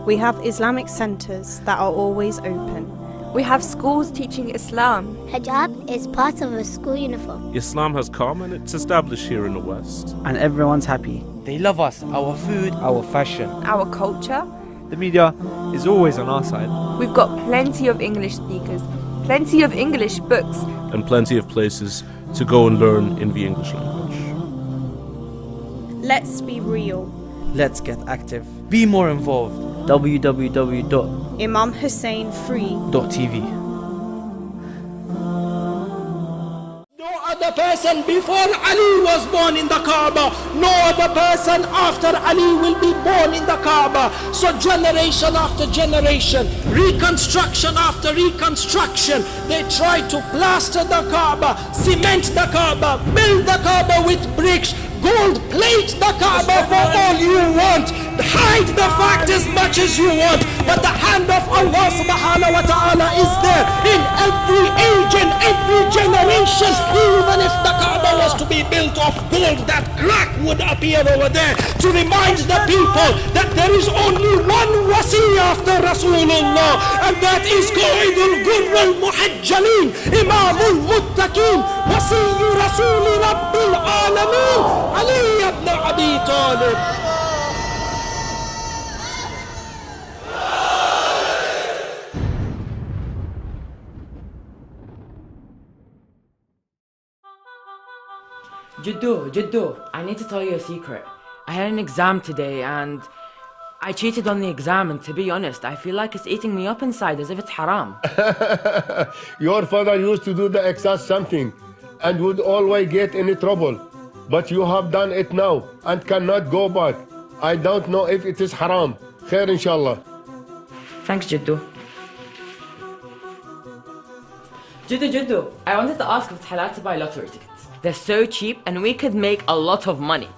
We have Islamic centres that are always open. We have schools teaching Islam. Hijab is part of a school uniform. Islam has come and it's established here in the West. And everyone's happy. They love us, our food, our fashion, our culture. The media is always on our side. We've got plenty of English speakers, plenty of English books, and plenty of places to go and learn in the English language. Let's be real. Let's get active. Be more involved. www.imamhusseinfree.tv. No other person before Ali was born in the Kaaba, no other person after Ali will be born in the Kaaba. So generation after generation, reconstruction after reconstruction, they try to plaster the Kaaba, cement the Kaaba, build the Kaaba with bricks, gold plate the Kaaba for all you want, hide the fact as much as you want, but the hand of Allah subhanahu wa ta'ala is there in every age and every generation. Even if the Kaaba was to be built of gold, that crack would appear over there to remind the people that there is only one wasi after Rasulullah, and that is Qaidul Gurr al-Muhajjalin, Imamul Muttaqin, Wasi Rasul Rabbil Alameen, Ali ibn Abi Talib. Jiddu, I need to tell you a secret. I had an exam today and I cheated on the exam, and to be honest, I feel like it's eating me up inside as if it's haram. Your father used to do the exact something and would always get in trouble. But you have done it now and cannot go back. I don't know if it is haram. Khair inshallah. Thanks, Jiddu. Jiddu, I wanted to ask if it's halal to buy lottery tickets. They're so cheap and we could make a lot of money.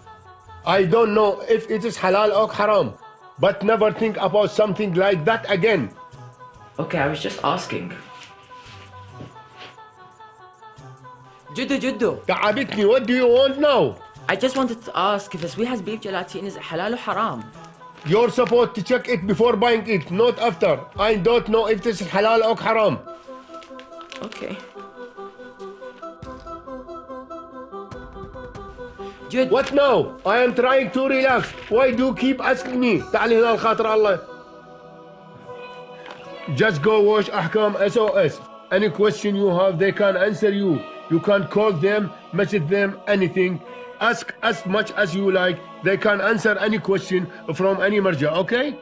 I don't know if it is halal or haram, but never think about something like that again. Okay, I was just asking. Jiddu. Ka'abitni, what do you want now? I just wanted to ask if the sweet beef gelatin is halal or haram. You're supposed to check it before buying it, not after. I don't know if this is halal or haram. Okay. What now? I am trying to relax. Why do you keep asking me? تعال هنا الخاطر الله. Just go watch AHKAM SOS. Any question you have, they can answer you. You can call them, message them, anything. Ask as much as you like. They can answer any question from any marja, okay?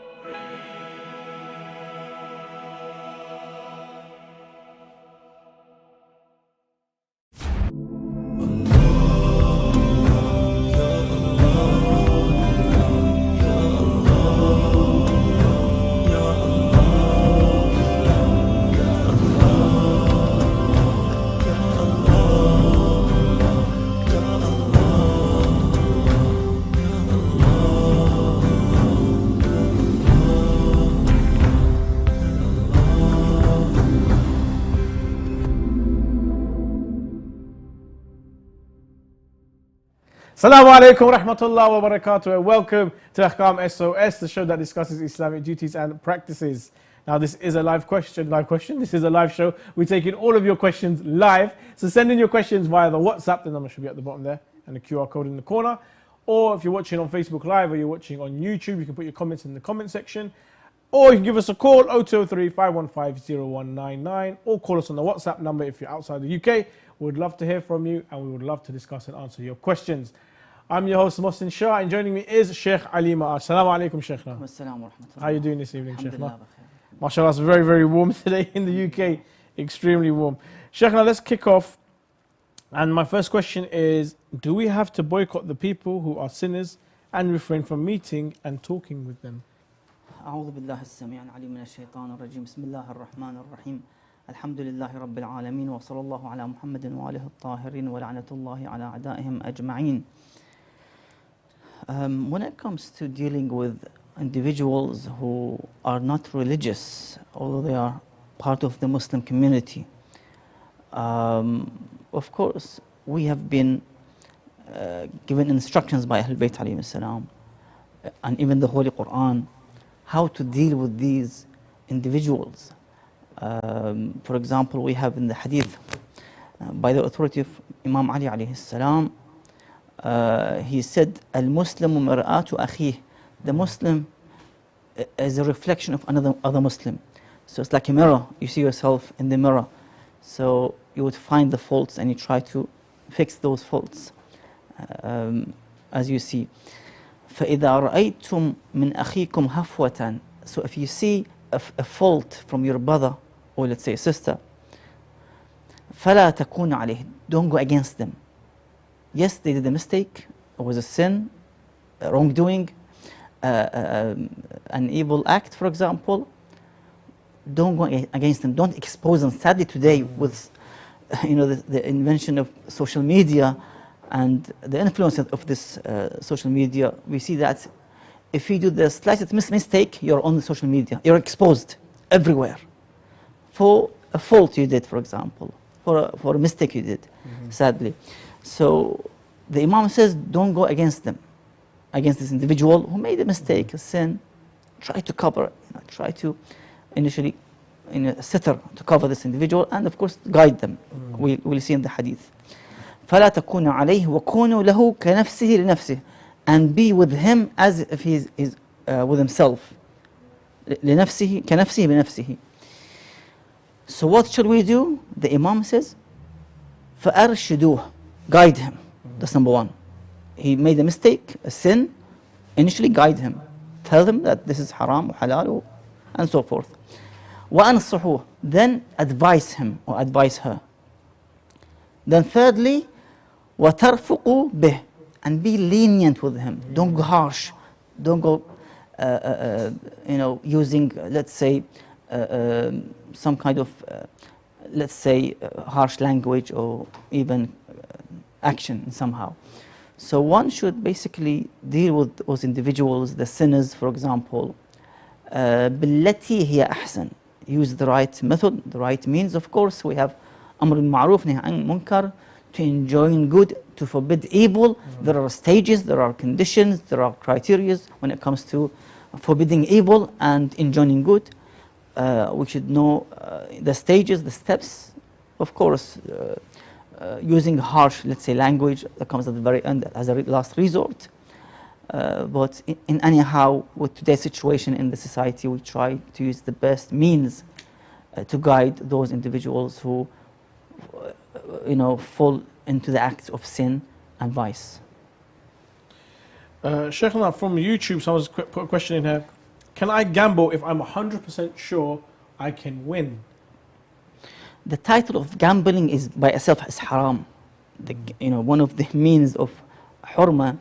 Assalamu alaikum wa rahmatullahi wa barakatuh, and welcome to AHKAM SOS, the show that discusses Islamic duties and practices. Now, this is a live question. This is a live show. We're taking all of your questions live. So send in your questions via the WhatsApp. The number should be at the bottom there, and the QR code in the corner. Or if you're watching on Facebook Live or you're watching on YouTube, you can put your comments in the comment section. Or you can give us a call, 0203 515 0199, or call us on the WhatsApp number if you're outside the UK. We'd love to hear from you, and we would love to discuss and answer your questions. I'm your host, Mohsin Shia, and joining me is Sheikh Ali Maash. Assalamu alaikum, Sheikhna. How are you doing this evening, Sheikhna? MashaAllah, it's very, very warm today in the UK. Extremely warm. Sheikhna, let's kick off. And my first question is, do we have to boycott the people who are sinners and refrain from meeting and talking with them? أعوذ بالله السميع العليم من الشيطان الرجيم بسم الله الرحمن الرحيم الحمد لله رب العالمين وصلى الله على محمد وآله الطاهرين ولعنة الله على أعدائهم أجمعين. When it comes to dealing with individuals who are not religious, although they are part of the Muslim community, of course we have been given instructions by Ahlul Bayt alayhi salam, and even the Holy Quran, how to deal with these individuals. For example, we have in the hadith by the authority of Imam Ali alayhi salam, he said, Al-Muslimu mir'atu akhih. The Muslim is a reflection of other Muslim. So it's like a mirror. You see yourself in the mirror. So you would find the faults and you try to fix those faults, as you see. فَإِذَا رَأَيْتُم مِّنْ أَخِيكُمْ هَفْوَةً. So if you see a fault from your brother, or let's say a sister, فَلَا تَكُونَ عَلَيْهِ. Don't go against them. Yes, they did a mistake, it was a sin, a wrongdoing, an evil act, for example. Don't go against them. Don't expose them. Sadly, today with the invention of social media and the influence of this social media, we see that if you do the slightest mistake, you're on the social media. You're exposed everywhere for a fault you did, for example, for a mistake you did, sadly. So the Imam says, don't go against them, against this individual who made a mistake, a sin. Try to cover it. Try to initially in a sitter to cover this individual, and of course guide them. We'll see in the hadith. فَلَا تَكُونُ عَلَيْهِ وَكُونُوا لَهُ كَنَفْسِهِ لِنَفْسِهِ. And be with him as if he is with himself. لِنَفْسِهِ كَنَفْسِهِ بِنَفْسِهِ. So what should we do? The Imam says, فَأَرْشِدُوهُ. Guide him. That's number one. He made a mistake, a sin. Initially guide him. Tell him that this is haram, halal, and so forth. وَأَنصُحُوهُ. Then advise him or advise her. Then thirdly, وَتَرْفُقُوا بِهِ. And be lenient with him. Don't go harsh. Don't go using, let's say, some kind of, let's say, harsh language or even action somehow. So one should basically deal with those individuals, the sinners, for example, بِالَّتِي هِيَ أَحْسَنُ. Use the right method, the right means. Of course, we have أمر بالمعروف نهي عن المنكر, to enjoin good, to forbid evil. There are stages, there are conditions, there are criteria when it comes to forbidding evil and enjoining good. We should know the stages, the steps. Of course, using harsh, let's say, language that comes at the very end as a last resort. But in anyhow, with today's situation in the society, we try to use the best means to guide those individuals who fall into the acts of sin and vice. Sheikhna, from YouTube, someone's put a question in here. Can I gamble if I'm 100% sure I can win? The title of gambling is by itself is haram. One of the means of hurma,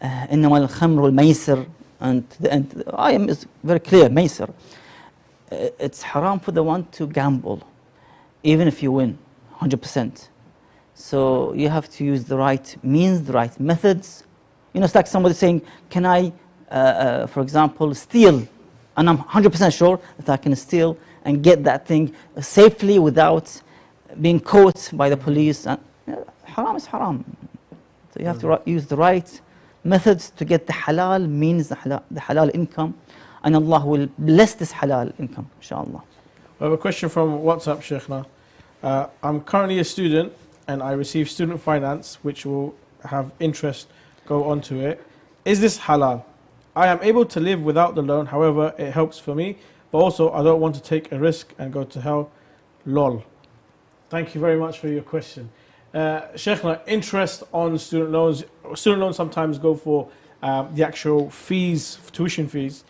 إنما الخمر والميسر, and to the end, the ayah is very clear, maysir. It's haram for the one to gamble, even if you win 100%. So you have to use the right means, the right methods. It's like somebody saying, can I, for example, steal? And I'm 100% sure that I can steal and get that thing safely without being caught by the police. And, haram is haram. So you have to use the right methods to get the halal means, the halal income. And Allah will bless this halal income, inshallah. We have a question from WhatsApp, Sheikhna. I'm currently a student and I receive student finance, which will have interest go onto it. Is this halal? I am able to live without the loan, however, it helps for me, but also I don't want to take a risk and go to hell. Lol. Thank you very much for your question. Sheikhna, interest on student loans. Student loans sometimes go for the actual fees, tuition fees.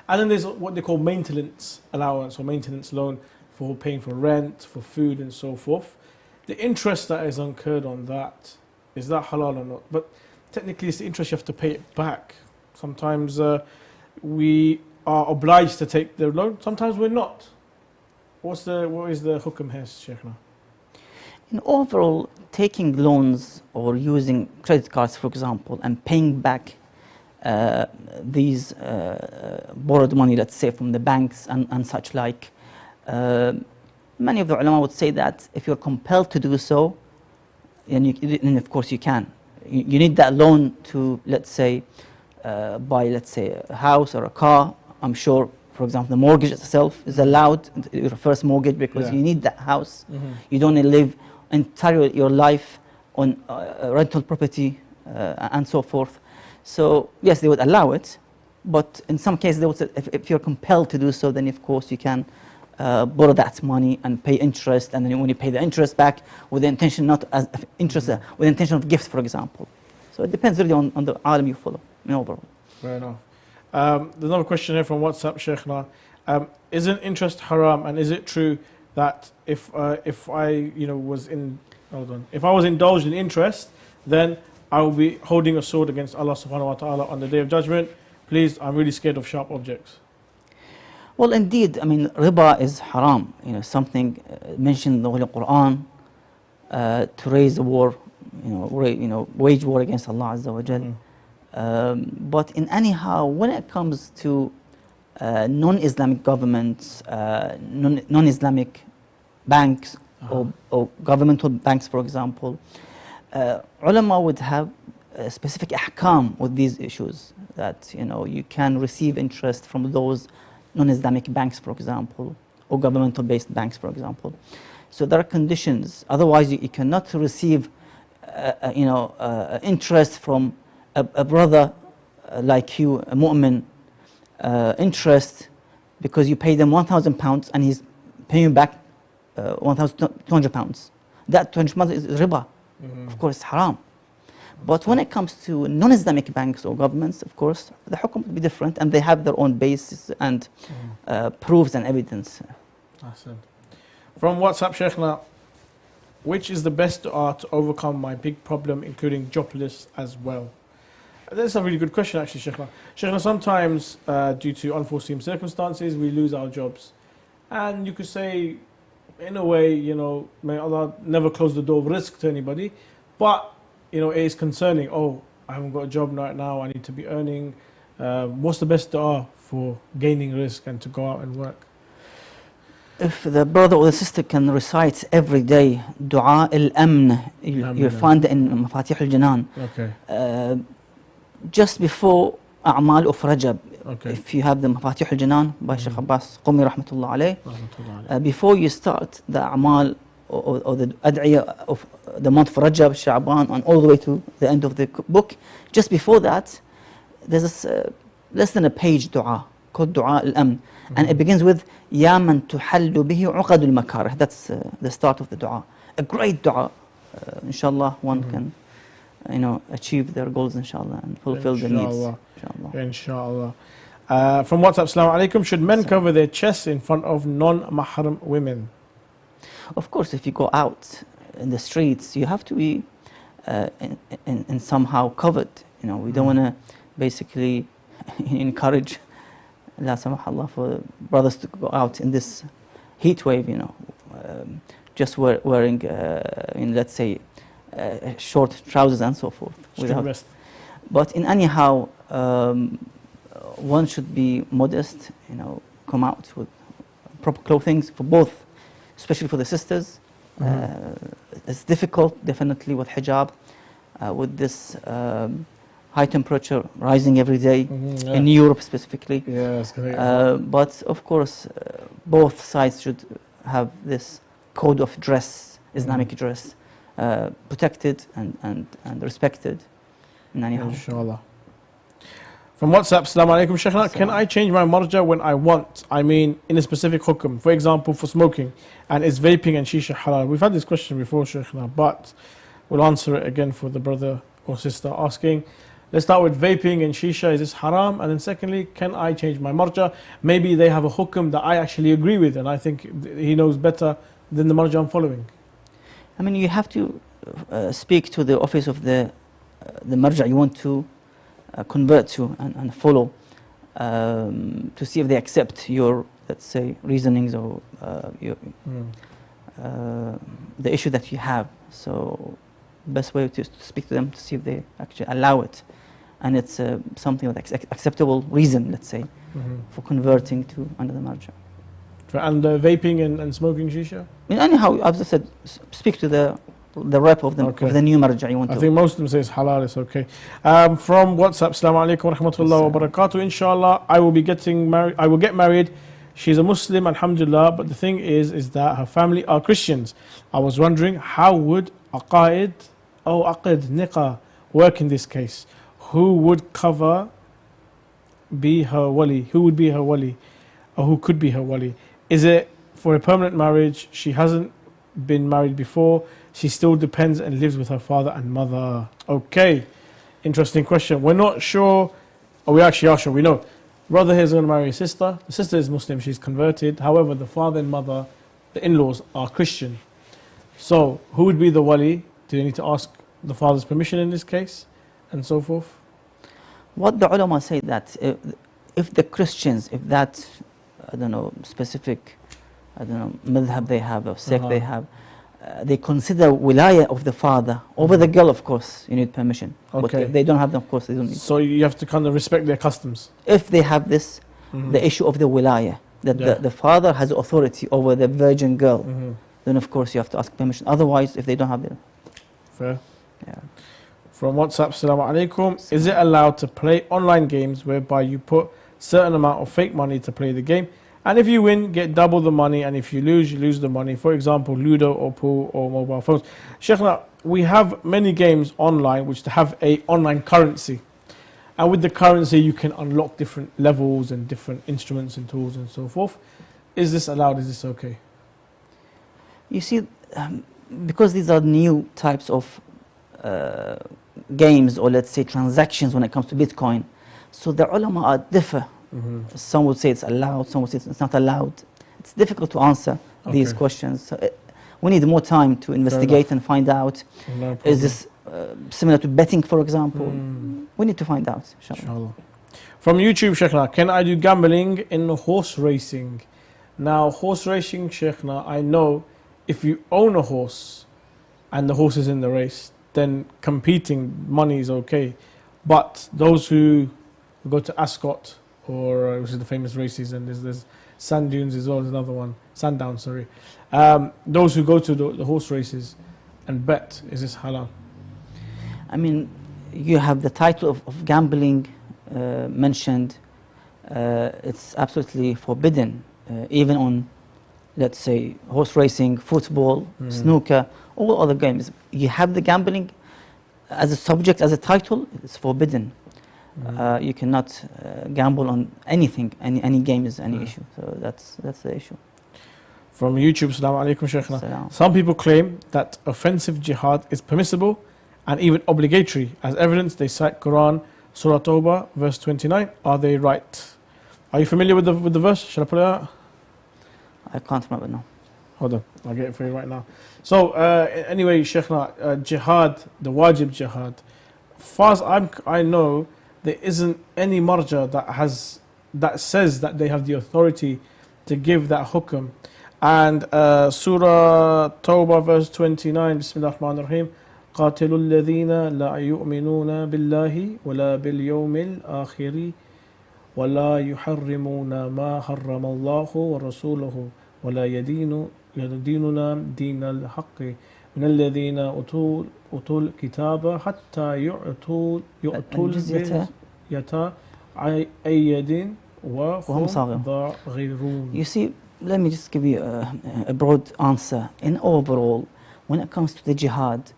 And then there's what they call maintenance allowance or maintenance loan for paying for rent, for food and so forth. The interest that is incurred on that, is that halal or not? But technically it's the interest you have to pay it back. Sometimes we are obliged to take the loan, sometimes we're not. What is the hukum here, Sheikhna? In overall, taking loans or using credit cards, for example, and paying back these borrowed money, let's say, from the banks and such like, many of the ulama would say that if you're compelled to do so, then of course you can. You need that loan to, let's say, buy, let's say, a house or a car I'm sure, for example, the mortgage itself is allowed, your first mortgage, because you need that house. You don't live entirely your life on rental property and so forth. So yes, they would allow it, but in some cases, they would say if you're compelled to do so, then of course you can borrow that money and pay interest, and then when you pay the interest back with the intention not as interest, with the intention of gift, for example. So it depends really on the alim you follow, overall. Fair enough. There's another question here from WhatsApp, Sheikhna. Isn't interest haram, and is it true that if I was indulged in interest, then I will be holding a sword against Allah subhanahu wa ta'ala on the Day of Judgment? Please, I'm really scared of sharp objects. Well, indeed, I mean, riba is haram. Something mentioned in the Holy Quran to raise a war, wage war against Allah Azza wa Jal. But in anyhow, when it comes to non-Islamic governments, non-Islamic banks, or governmental banks, for example, ulama would have a specific ahkam with these issues, that you can receive interest from those non-Islamic banks, for example, or governmental-based banks, for example. So there are conditions. Otherwise, you cannot receive, interest from a brother like you, a mu'min, interest, because you pay them £1,000 and he's paying you back £1,200. That £200 is riba. Of course, it's haram. But when it comes to non-Islamic banks or governments, of course, the hukum will be different, and they have their own basis and proofs and evidence. From WhatsApp, Sheikhna, which is the best dua to overcome my big problem, including jobless as well? That's a really good question, actually, Sheikhna. Sheikhna, sometimes due to unforeseen circumstances, we lose our jobs. And you could say, in a way, may Allah never close the door of risk to anybody, but it is concerning. Oh, I haven't got a job right now, I need to be earning. What's the best dua for gaining risk and to go out and work? If the brother or the sister can recite every day dua al-amn, you'll find it in Mafatih al-Janan. Okay. Just before A'mal of Rajab, if you have the Mafatih al-Janan by Sheikh Abbas Qumi rahmatullah alayh, before you start the A'mal or the Ad'iyah of the month of Rajab, Sha'ban, and all the way to the end of the book, just before that, there's this less than a page dua called Dua al-Amn, and it begins with Ya man tuhallu bihi uqad al-makarih. That's the start of the dua. A great dua. Inshallah, one can achieve their goals, inshallah, and fulfill their needs. Inshallah. From WhatsApp, Assalamu alaikum. Should men cover their chests in front of non-mahram women? Of course, if you go out in the streets, you have to be in somehow covered. We don't want to basically encourage, la samahullah, for brothers to go out in this heat wave, just wearing, let's say, short trousers and so forth. But in anyhow, one should be modest, come out with proper clothing for both, especially for the sisters. It's difficult, definitely, with hijab, with this high temperature rising every day, in Europe specifically. But of course, both sides should have this code of dress, Islamic dress, protected and respected. Inshallah. From WhatsApp, Assalamu alaikum, Sheikhna. Can I change my marja when I want? I mean, in a specific hukum, for example, for smoking, and is vaping and shisha halal? We've had this question before, Sheikhna, but we'll answer it again for the brother or sister asking. Let's start with vaping and shisha. Is this haram? And then secondly, can I change my marja? Maybe they have a hukum that I actually agree with, and I think he knows better than the marja I'm following. I mean, you have to speak to the office of the marja you want to convert to and follow, to see if they accept your, let's say, reasonings or the issue that you have. So best way to speak to them to see if they actually allow it, and it's something with acceptable reason, let's say, for converting to another marja. And vaping and smoking shisha? I mean, anyhow, as I said, speak to the the rep of the new marja you want I to. think most of them say it's halal, it's okay. From WhatsApp, Assalamu alaikum wa rahmatullahi wa barakatuh. Inshallah, I will be getting married. I will get married. She's a Muslim, alhamdulillah, but the thing is that her family are Christians. I was wondering, how would aqaid or aqid niqah work in this case? Who would be her wali? Who would be her wali? Or who could be her wali? Is it for a permanent marriage? She hasn't been married before. She still depends and lives with her father and mother. Okay, interesting question. We're not sure, or we actually are sure, we know. Brother here is going to marry a sister. The sister is Muslim, she's converted. However, the father and mother, the in-laws, are Christian. So, who would be the wali? Do they need to ask the father's permission in this case? And so forth? What the ulama say that if the Christians, if that, I don't know, specific, I don't know, madhab they have or sect they have, they consider wilaya of the father over the girl, of course, you need permission. Okay. But if they don't have them, of course, they don't need. So you have to kind of respect their customs. If they have this, the issue of the wilaya, that the father has authority over the virgin girl, then of course you have to ask permission. Otherwise, if they don't have it. Fair. Yeah. From WhatsApp, Assalamu alaikum. Is it allowed to play online games whereby you put certain amount of fake money to play the game? And if you win, get double the money, and if you lose the money. For example, Ludo or pool or mobile phones. Sheikhna, we have many games online which have a online currency. And with the currency, you can unlock different levels and different instruments and tools and so forth. Is this allowed? Is this okay? You see, because these are new types of games, or let's say transactions when it comes to Bitcoin, so the ulama differ. Some would say it's allowed, some would say it's not allowed. It's difficult to answer these questions. So we need more time to investigate and find out. No is this similar to betting, for example? We need to find out, inshallah. From YouTube, Sheikhna, can I do gambling in horse racing? Now, horse racing, Sheikhna, I know if you own a horse and the horse is in the race, then competing money is okay. But those who go to Ascot, or which is the famous races, and there's sand dunes as well as another one, Sandown, sorry. Those who go to the horse races and bet, is this halal? I mean, you have the title of gambling mentioned. It's absolutely forbidden, even on, let's say, horse racing, football, snooker, all other games. You have the gambling as a subject, as a title, it's forbidden. You cannot gamble on anything, any games, any issue. So that's the issue. From YouTube, Assalamu alaikum, Sheikhna. Some people claim that offensive jihad is permissible and even obligatory. As evidence, they cite Quran, Surah Tawbah, verse 29. Are they right? Are you familiar with the verse? Shall I put it out? I can't remember now. Hold on, I'll get it for you right now. So anyway, Sheikhna, jihad, the wajib jihad, far as I know, there isn't any marja that says that they have the authority to give that hukum. And Surah Tawbah verse 29, Bismillah ar-Rahman ar-Rahim, قاتلوا الذين لا يؤمنون بالله ولا باليوم الآخر ولا يحرمون ما حرم الله ورسوله ولا يدينون دين الحق من الذين أوتوا الكتاب حتى يعطوا الجزية أيد وهم صاغرون. You see, let me just give you a broad answer. In overall, when it comes to the jihad,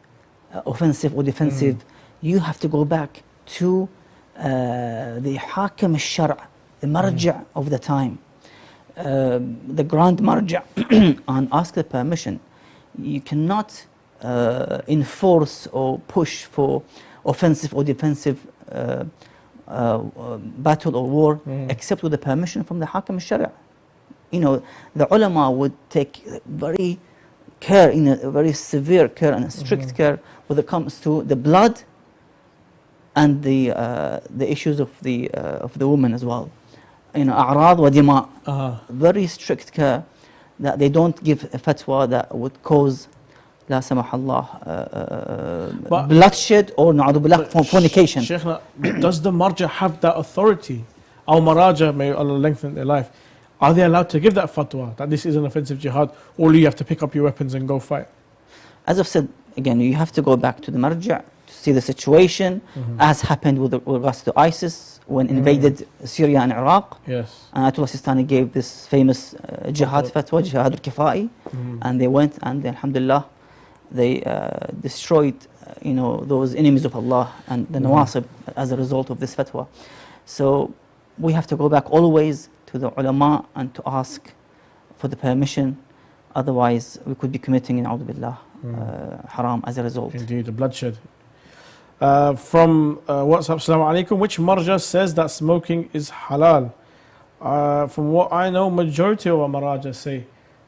offensive or defensive, you have to go back to the AHKAM SOS, the marja of the time, the grand marja, and ask the permission. You cannot enforce or push for offensive or defensive battle or war except with the permission from the AHKAM SOS. You know, the ulama would take very care, very severe care and strict care when it comes to the blood and the issues of the woman as well. You know, a'rad wa dima, very strict care that they don't give a fatwa that would cause, la samahallah, bloodshed or na'udhu billah, fornication. Sheikhna, does the marja have that authority? Our maraja, may Allah lengthen their life, are they allowed to give that fatwa that this is an offensive jihad, or you have to pick up your weapons and go fight? As I've said, again, you have to go back to the marja' to see the situation, as happened with regards to ISIS when invaded Syria and Iraq. Yes. And Ayatollah Sistani gave this famous jihad fatwa, jihad al-kifai, and they went and alhamdulillah, they destroyed those enemies of Allah and the nawasib as a result of this fatwa. So we have to go back always to the ulama and to ask for the permission, otherwise we could be committing in a'udhu billah haram as a result. Indeed, the bloodshed. From WhatsApp, Assalamu alaikum, which marja says that smoking is halal? From what I know, majority of our maraja say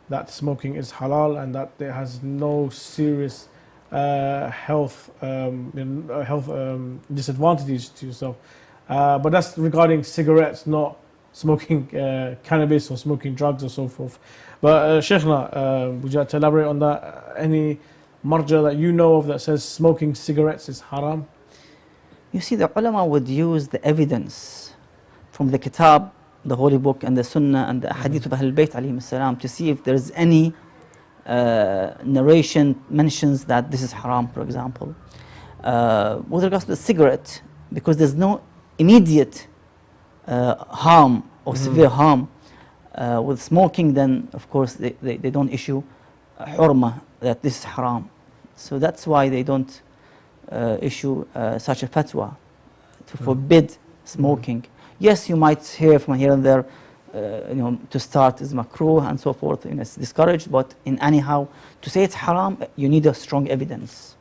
that smoking is halal and that it has no serious health disadvantages to yourself. But that's regarding cigarettes, not smoking cannabis or smoking drugs or so forth. But Sheikhna, would you like to elaborate on that? Any marja that you know of that says smoking cigarettes is haram? You see, the ulama would use the evidence from the kitab, the holy book, and the sunnah and the hadith of Ahlul Bayt alayhim salam to see if there is any narration mentions that this is haram, for example. With regards to the cigarette, because there's no immediate harm or severe harm with smoking, then of course they don't issue hurma that this is haram. So that's why they don't issue such a fatwa to forbid smoking. Yes, you might hear from here and there, to start is makruh and so forth, it's discouraged, but in anyhow, to say it's haram, you need a strong evidence.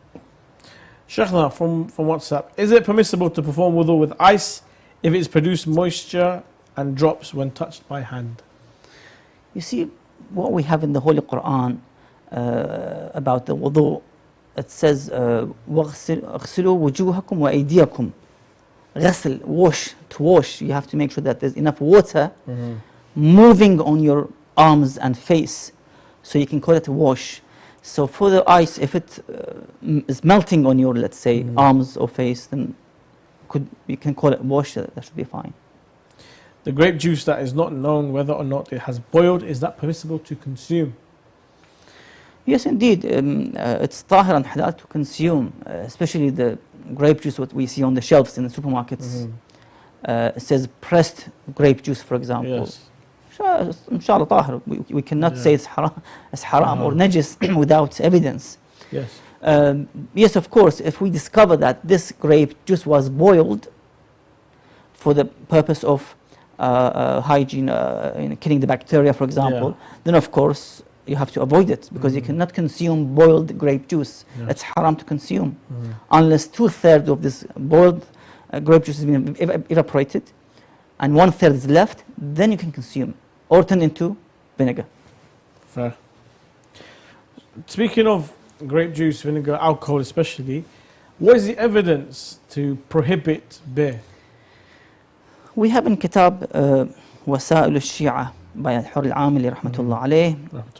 Sheikhna, from WhatsApp, is it permissible to perform wudu with ice if it's produced moisture and drops when touched by hand? You see, what we have in the Holy Quran about the wudu, it says, وَاغْسِلُوا وُجُوهَكُمْ وَأَيْدِيَكُمْ. Ghasl, wash, to wash, you have to make sure that there's enough water moving on your arms and face, so you can call it a wash. So for the ice, if it is melting on your, let's say, arms or face, then you can call it wash, that should be fine. The grape juice that is not known whether or not it has boiled, is that permissible to consume? Yes, indeed. It's tahir and halal to consume, especially the grape juice what we see on the shelves in the supermarkets. It says pressed grape juice, for example. Yes. Inshallah tahir. We cannot say it's haram or najis without evidence. Yes. Yes, of course, if we discover that this grape juice was boiled for the purpose of hygiene, killing the bacteria, for example, then of course you have to avoid it, because you cannot consume boiled grape juice. It's haram to consume unless 2/3 of this boiled grape juice has been evaporated and 1/3 is left, then you can consume or turn into vinegar. Fair. Speaking of grape juice, vinegar, alcohol especially, what is the evidence to prohibit beer? We have in Kitab Wasa'il al-Shia by Al-Hur al-Amili rahmatullah alayh.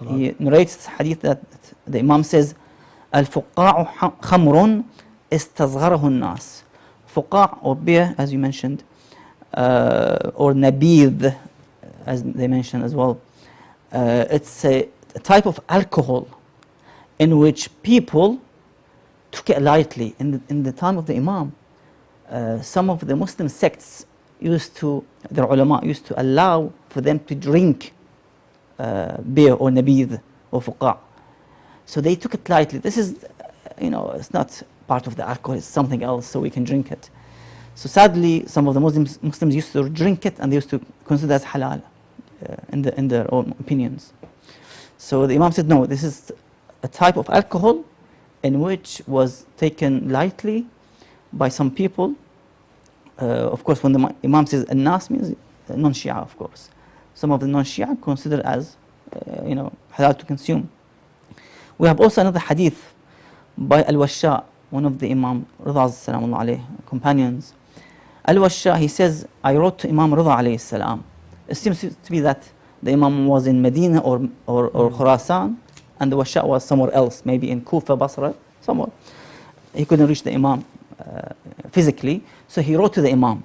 He narrates this hadith that the Imam says, Al-fuqa'u khamrun istasgharahu an-nas. Fuqa' or beer, as you mentioned, or nabidh, as they mentioned as well. It's a type of alcohol in which people took it lightly. In the time of the Imam, some of the Muslim sects their ulama used to allow for them to drink beer or nabidh or fuqa'. So they took it lightly. This is, it's not part of the alcohol, it's something else, so we can drink it. So sadly, some of the Muslims used to drink it and they used to consider it as halal in their own opinions. So the Imam said, no, this is a type of alcohol in which was taken lightly by some people. Of course, when the Imam says an-nas, means non-Shia, of course. Some of the non-Shia consider as, halal to consume. We have also another hadith by Al-Washa, one of the Imam Ridha's salamullah alayhi companions. Al-Washa, he says, I wrote to Imam Ridha alayhi salam. It seems to be that the Imam was in Medina or Khurasan, and the Washa was somewhere else, maybe in Kufa, Basra, somewhere. He couldn't reach the Imam physically, so he wrote to the Imam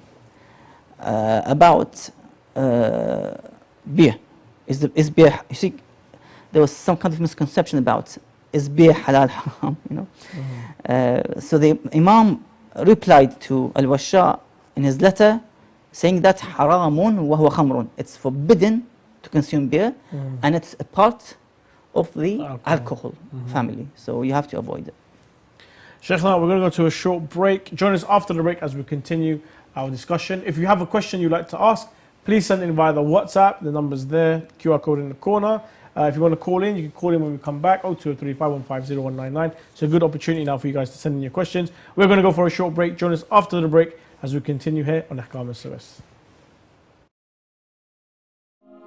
about beer. Is beer? You see, there was some kind of misconception about is bih halal haram, you know. So the Imam replied to Al-Washa in his letter saying that haramun wa huwa khamrun. It's forbidden to consume beer and it's a part of the alcohol family. So you have to avoid it. Sheikh, now we're going to go to a short break. Join us after the break as we continue our discussion. If you have a question you'd like to ask, please send it in via the WhatsApp. The number's there, QR code in the corner. If you want to call in, you can call in when we come back, 0235150199. It's a good opportunity now for you guys to send in your questions. We're going to go for a short break. Join us after the break as we continue here on AHKAM SOS.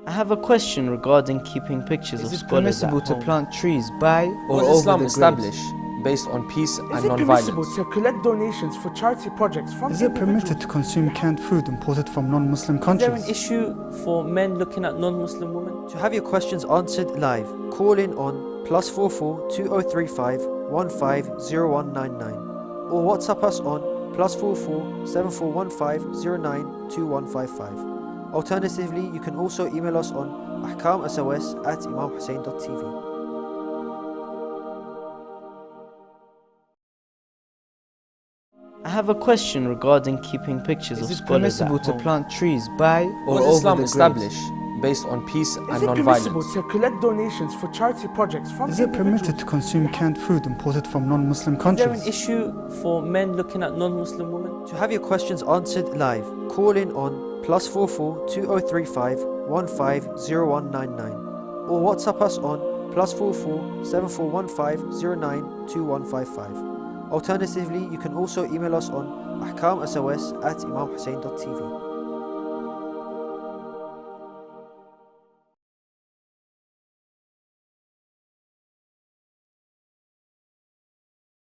I have a question regarding keeping pictures of scholars. Is it permissible to plant trees by or over Islam the established based on peace and non-violence? Is it permissible to collect donations for charity projects from Is it permitted to consume canned food imported from non-Muslim countries? Is there an issue for men looking at non-Muslim women? To have your questions answered live, call in on +44 2035 150199 or WhatsApp us on +44 7415 092155. Alternatively, you can also email us on ahkamsos@imamhussein.tv. I have a question regarding keeping pictures of scholars. Is it permissible to plant trees by or over Islam the established based on peace and non-violence? Is it permissible to collect donations for charity projects from Is it permitted to consume canned food imported from non-Muslim countries? Is there an issue for men looking at non-Muslim women? To have your questions answered live, call in on +44 2035 150199 or WhatsApp us on +44 7415 092155. Alternatively, you can also email us on ahkamsos@imamhussein.tv.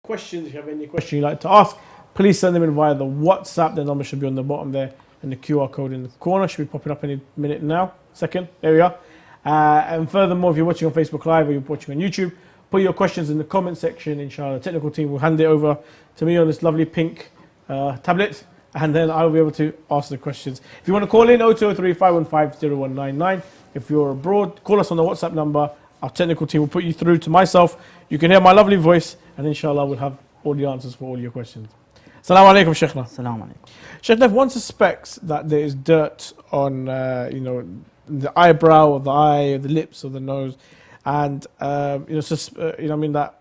Questions, if you have any question you'd like to ask, please send them in via the WhatsApp. The number should be on the bottom there and the QR code in the corner should be popping up any minute now. Second, there we are. And furthermore, if you're watching on Facebook Live or you're watching on YouTube, put your questions in the comment section. Inshallah, the technical team will hand it over to me on this lovely pink tablet, and then I'll be able to ask the questions. If you want to call in, 0235150199. If you're abroad, call us on the WhatsApp number. Our technical team will put you through to myself. You can hear my lovely voice, and inshallah, we'll have all the answers for all your questions. Assalamu alaikum, Sheikhna. Assalamu alaikum. Sheikhna, if one suspects that there is dirt on, the eyebrow or the eye, or the lips or the nose, and that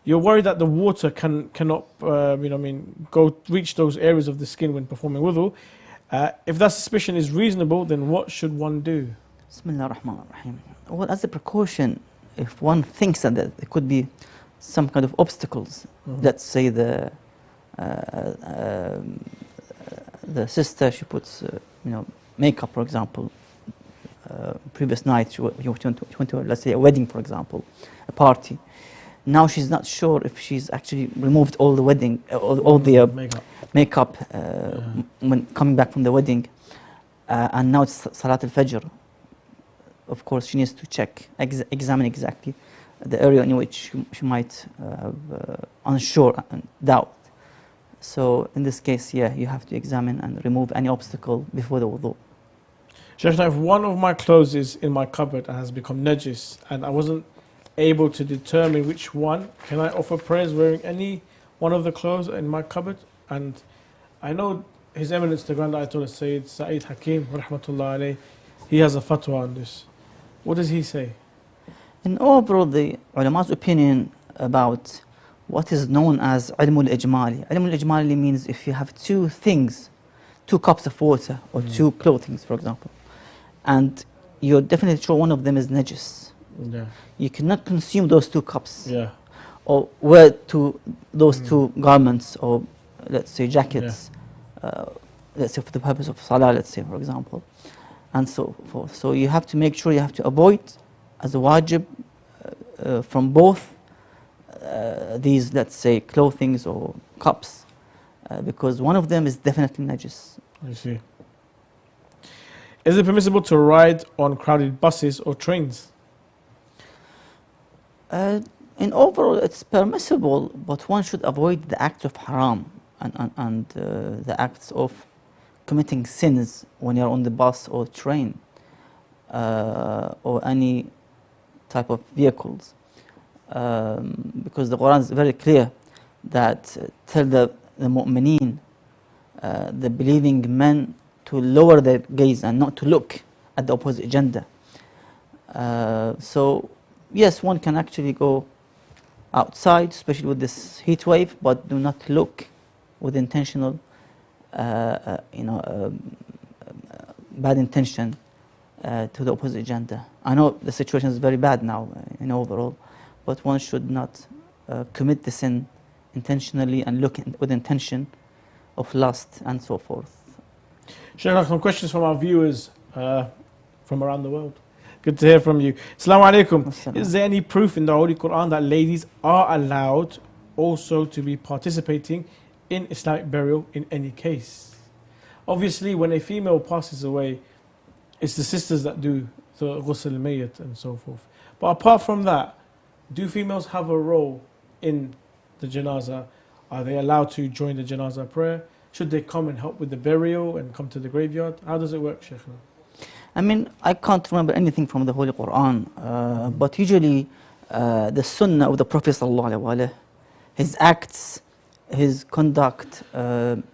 you're worried that the water cannot reach those areas of the skin when performing wudu. If that suspicion is reasonable, then what should one do? Bismillah ar-Rahman ar-Rahim. Well, as a precaution, if one thinks that there could be some kind of obstacles, let's say the sister, she puts makeup, for example. Previous night she went to, let's say, a wedding, for example, a party. Now she's not sure if she's actually removed all the wedding, all the makeup when coming back from the wedding, and now it's Salat al-Fajr. Of course, she needs to check, examine exactly the area in which she might unsure and doubt. So in this case, yeah, you have to examine and remove any obstacle before the wudu. Sheikh, if one of my clothes is in my cupboard and has become najis and I wasn't able to determine which one, can I offer prayers wearing any one of the clothes in my cupboard? And I know His Eminence, the Grand Ayatollah Sayyid Sa'id Hakim, rahmatullah alayh, he has a fatwa on this. What does he say? In overall, the ulama's opinion about what is known as ilmul ijmali. Ilmul ijmali means if you have two things, 2 cups of water or 2 clothing, for example, and you're definitely sure one of them is najis. You cannot consume those 2 cups or wear those 2 garments, or let's say jackets, let's say for the purpose of salah, let's say, for example, and so forth. So you have to make sure you have to avoid as a wajib from both these, let's say, clothings or cups, because one of them is definitely najis. I see. Is it permissible to ride on crowded buses or trains? In overall, it's permissible, but one should avoid the acts of haram and the acts of committing sins when you're on the bus or train or any type of vehicles. because the Quran is very clear that tell the mu'mineen, the believing men, to lower their gaze and not to look at the opposite gender. So yes, one can actually go outside, especially with this heat wave, but do not look with intentional, bad intention to the opposite gender. I know the situation is very bad now, overall, but one should not commit the sin intentionally and look with intention of lust and so forth. Sheikh, some questions from our viewers from around the world. Good to hear from you. Assalamu alaikum. Is there any proof in the Holy Quran that ladies are allowed also to be participating in Islamic burial in any case? Obviously, when a female passes away, it's the sisters that do the ghusl al-mayyit and so forth. But apart from that, do females have a role in the janazah? Are they allowed to join the janazah prayer? Should they come and help with the burial and come to the graveyard? How does it work, Sheikh? I mean, I can't remember anything from the Holy Quran, but usually the sunnah of the Prophet ﷺ, his acts, his conduct,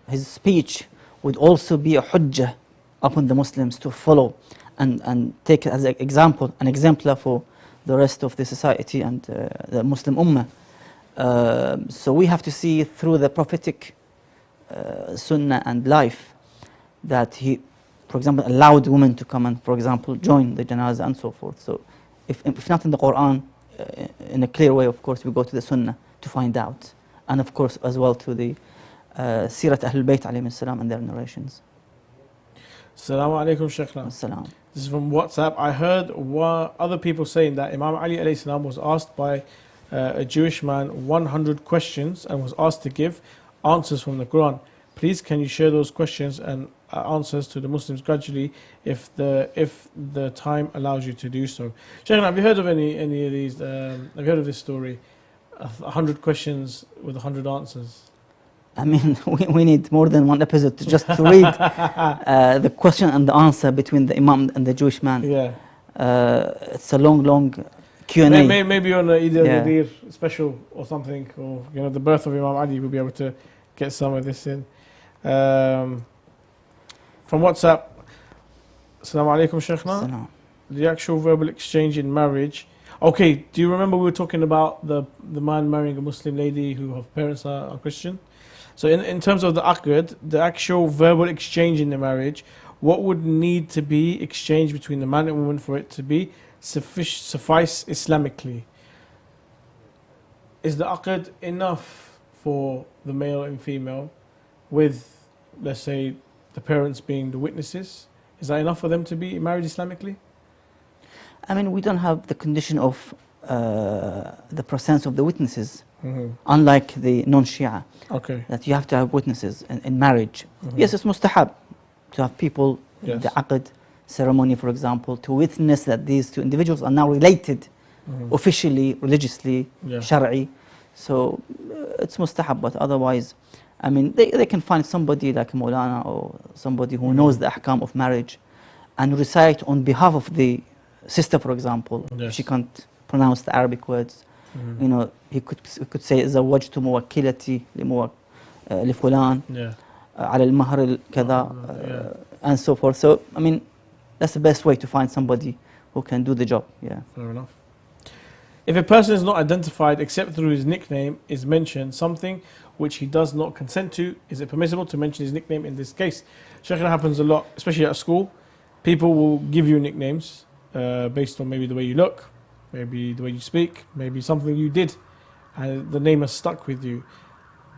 his speech would also be a hujjah upon the Muslims to follow and take as an example, an exemplar for the rest of the society and the Muslim ummah. So we have to see through the prophetic sunnah and life that he, for example, allowed women to come and, for example, join the janazah and so forth. So if not in the Quran, in a clear way, of course, we go to the sunnah to find out. And of course, as well to the Sirat Ahlul Bayt alayhim salam and their narrations. Assalamu alaikum, Sheikhna. Assalam. This is from WhatsApp. I heard other people saying that Imam Ali alayhi salam was asked by a Jewish man 100 questions and was asked to give answers from the Quran. Please, can you share those questions and answers to the Muslims gradually if the time allows you to do so? Sheikhna, have you heard of any of these? Have you heard of this story? 100 questions with 100 answers. I mean, we need more than one episode just to read the question and the answer between the Imam and the Jewish man. Yeah. It's a long Q&A. Maybe on either Nadir special or something, or the birth of Imam Ali, we'll be able to get some of this in. From WhatsApp, Assalamu alaikum, Sheikhna. The actual verbal exchange in marriage. Okay, do you remember we were talking about the man marrying a Muslim lady who her parents are Christian? So in terms of the aqd, the actual verbal exchange in the marriage, what would need to be exchanged between the man and woman for it to be suffice Islamically? Is the aqd enough for the male and female with, let's say, the parents being the witnesses? Is that enough for them to be married Islamically? I mean, we don't have the condition of the presence of the witnesses, unlike the non-Shia, that you have to have witnesses in marriage. Yes, it's mustahab to have people in the aqd ceremony, for example, to witness that these two individuals are now related officially, religiously, shari'i. So it's mustahab, but otherwise, I mean, they can find somebody like Maulana or somebody who knows the ahkam of marriage and recite on behalf of the sister, for example. If she can't pronounce the Arabic words, he could say زوجت موكلتي لفلان على المهر كذا and so forth. So I mean, that's the best way to find somebody who can do the job. Yeah. Fair enough. If a person is not identified except through his nickname is mentioned, something which he does not consent to, is it permissible to mention his nickname in this case? Sheikh, it happens a lot, especially at school. People will give you nicknames based on maybe the way you look, maybe the way you speak, maybe something you did, and the name has stuck with you.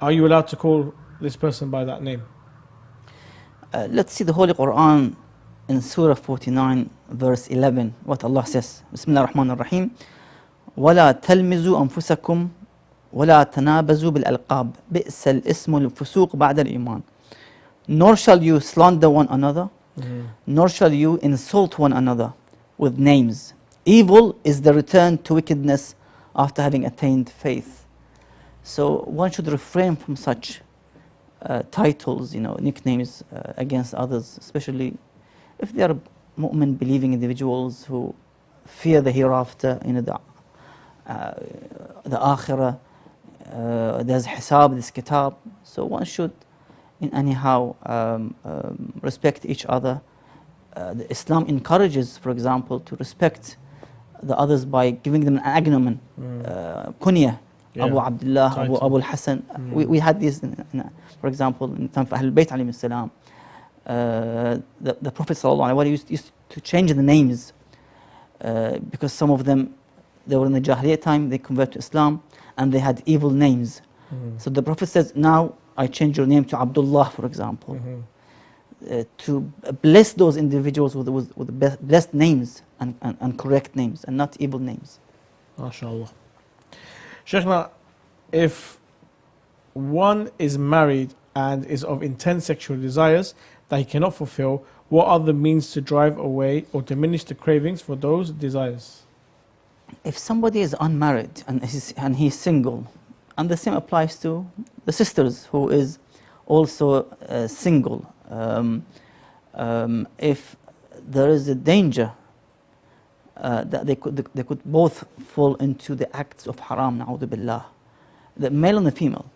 Are you allowed to call this person by that name? Let's see the Holy Quran in Surah 49, verse 11, what Allah says. Bismillah ar-Rahman ar-Rahim. وَلَا تَلْمِزُوا أَنفُسَكُمْ وَلَا تَنَابَزُوا بِالْأَلْقَابِ بِئْسَ الْإِسْمُ الْفُسُوقُ بَعْدَ الْإِيمَانِ. Nor shall you slander one another, nor shall you insult one another with names. Evil is the return to wickedness after having attained faith. So one should refrain from such titles, nicknames against others, especially if they are mu'min, believing individuals who fear the hereafter, the akhirah, there's hisab, there's kitab. So one should anyhow respect each other. Islam encourages, for example, to respect the others by giving them an agnomen, kunya, Abu Abdullah, Abu al-Hasan. We had this, for example, in time of Ahlul Bayt alayhim salam. The Prophet sallallahu alaihi wasallam used to change the names because some of them, they were in the Jahiliyyah time, they converted to Islam and they had evil names. So the Prophet says, now I change your name to Abdullah, for example, to bless those individuals with blessed names and correct names and not evil names. MashaAllah. Sheikhna, if one is married and is of intense sexual desires that he cannot fulfill, what are the means to drive away or diminish the cravings for those desires? If somebody is unmarried and he's single, and the same applies to the sisters who is also single, if there is a danger that they could both fall into the acts of haram, na'udhu billah, the male and the female,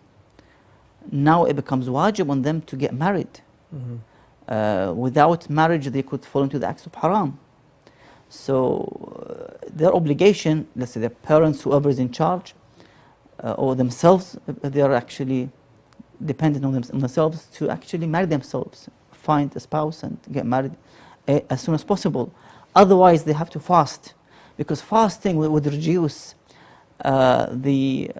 now it becomes wajib on them to get married. Without marriage they could fall into the acts of haram. So their obligation, let's say their parents, whoever is in charge, or themselves, they are actually dependent on themselves to actually marry themselves, find a spouse and get married as soon as possible. Otherwise they have to fast, because fasting would reduce the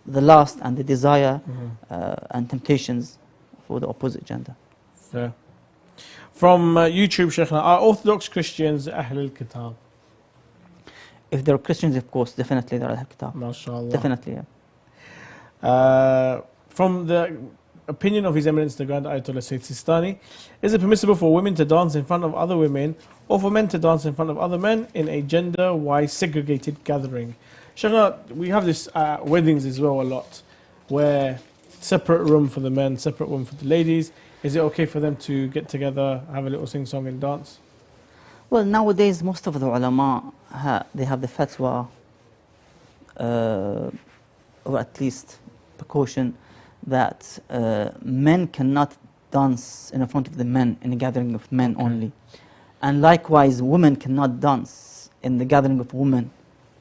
lust and the desire and temptations for the opposite gender. Fair. From YouTube, Sheikhna, are Orthodox Christians Ahlul Kitab? If they're Christians, of course, definitely they're Ahlul Kitab. MashaAllah. Definitely, yeah. From the opinion of His Eminence the Grand Ayatollah Sayyid Sistani, is it permissible for women to dance in front of other women or for men to dance in front of other men in a gender-wise segregated gathering? Sheikhna, we have this at weddings as well a lot, where separate room for the men, separate room for the ladies. Is it okay for them to get together, have a little sing-song and dance? Well, nowadays most of the ulama, they have the fatwa, or at least precaution, that men cannot dance in front of the men in a gathering of men only. And likewise, women cannot dance in the gathering of women.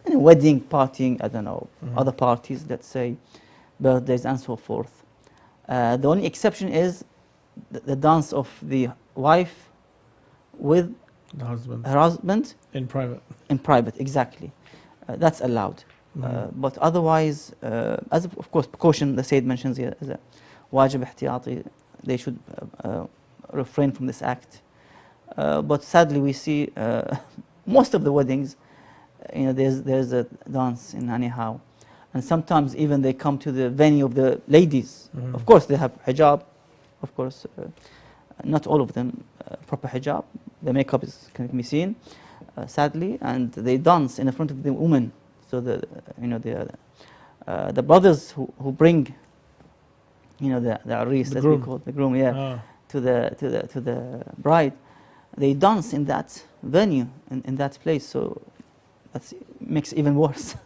In a wedding, partying, I don't know, other parties, let's say, birthdays and so forth. The only exception is the dance of the wife with her husband. In private. In private, exactly. That's allowed. But otherwise, as of course precaution, the Sayyid mentions here as a wajib ihtiyati, they should refrain from this act. But sadly we see most of the weddings, there's a dance in anyhow. And sometimes even they come to the venue of the ladies. Of course they have hijab, of course, not all of them proper hijab. The makeup can be seen, sadly, and they dance in front of the women. So the brothers who bring the aris, as we call it, the groom, to the bride, they dance in that venue, in that place. So that makes it even worse.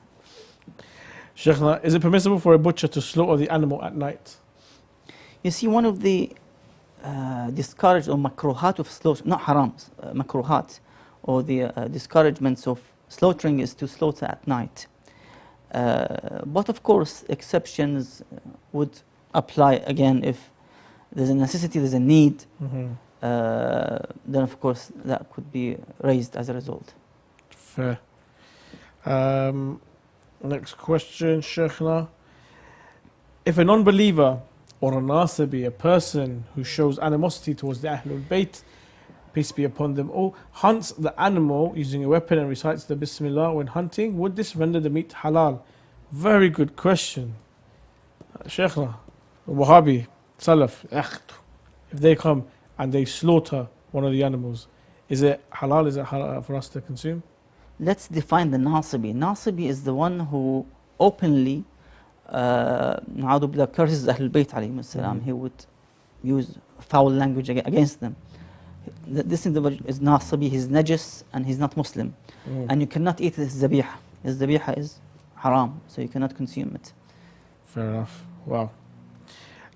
Sheikhna, is it permissible for a butcher to slaughter the animal at night? You see, one of the discouraged or makruhat of slaughter, not harams, makruhat, or the discouragements of slaughtering is to slaughter at night. But of course, exceptions would apply again if there's a necessity, there's a need. Then of course that could be raised as a result. Fair. Next question, Sheikhna. If a non-believer or a nasibi, a person who shows animosity towards the Ahlul Bayt, peace be upon them all, hunts the animal using a weapon and recites the Bismillah when hunting, would this render the meat halal? Very good question. Sheikhna, Wahhabi, Salaf, if they come and they slaughter one of the animals, is it halal? Is it halal for us to consume? Let's define the nasibi. Nasibi is the one who openly curses Ahlul Bayt alayhim salam. He would use foul language against them. This individual is nasibi, he's najis and he's not Muslim. And you cannot eat his zabiha. his dhabiha is haram, so you cannot consume it. Fair enough. Wow.